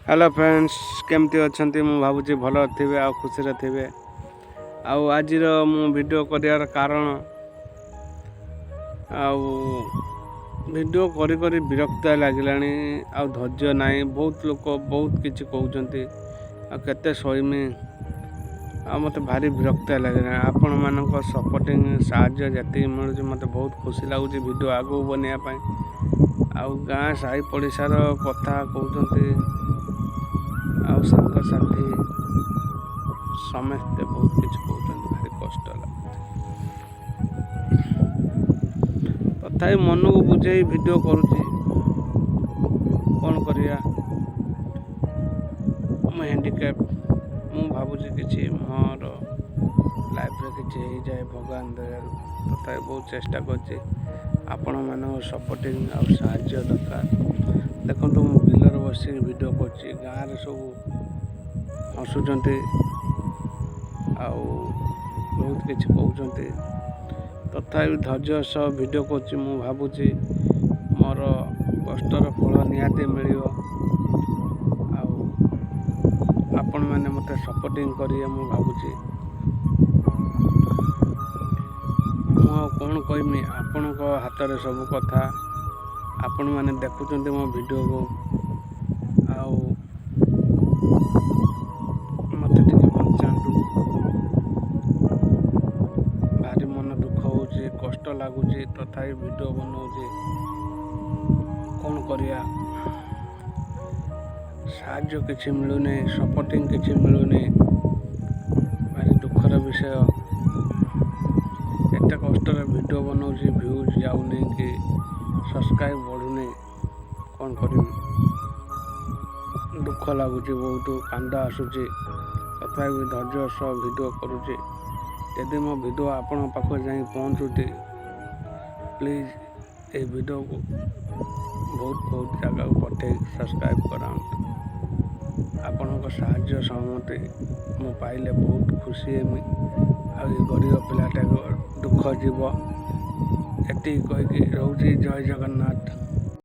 Hello friends केमती अच्छा मु भावुँ भल थे आ खुशी थे आज वीडियो कर कारण वीडियो करी करी विरक्त लगिला धैर्य ना बहुत लोग बहुत किसी कहते केते सहीमी मत भारी विरक्त लगे आपण मान सपोर्टिंग साहाଯ୍य जी मिलूँ मत बहुत खुशी लगुच वीडियो आगू बनवाई गाँ साई पड़िशार कथा कहते सांगसाथी समस्ते बहुत किसी कहते भारी कष्ट लगुच तथा मन को बुझे वीडियो करुँची कौन करिया मैं हैंडीकैप मु भावुँ कि मोर लाइफ किसी हो जाए भगवान दया तथा बहुत चेष्टा कर आपण मान सपोर्टिंग आ साहाय्य दरकार देखो मु बिलर बस वीडियो कर गाँव सब हसुँच बहुत किसी कहते तथा धैर्य सह वीडियो कर भावुँ मोर कष्टर फल निहाती मिल आपण मैंने मत सपोर्टिंग करिए मु भावुँ कौन कहमी आपण हाथ में सब कथा आपण मैंने देखुं मो वीडियो को मत बचातु भारी मन दुख हो कष्ट लगुच तथा वीडियो बनाऊे कौन करिया साहाय्य किसी मिलूनी सपोर्टिंग किसी मिलूनी भारी दुखर विषय एत कष्टर वीडियो बनाऊँ व्यूज जाऊनी कि सब्सक्राइब बढ़ुनी कौन कर दुख लगुच बहुत कांद आसूची तथा धैर्य सह वीडियो करुँचे यदि मो वीडियो आपण पाखे जा पहुँचुटी प्लीज ये वीडियो को बहुत बहुत जगह को पठे सब्सक्राइब कराऊँ आपण साहाय्य सहमति मु पाइले बहुत खुशी हेमी आ गरीब पिलाटा दुख जीव एति कहीकि रोची जय जगन्नाथ।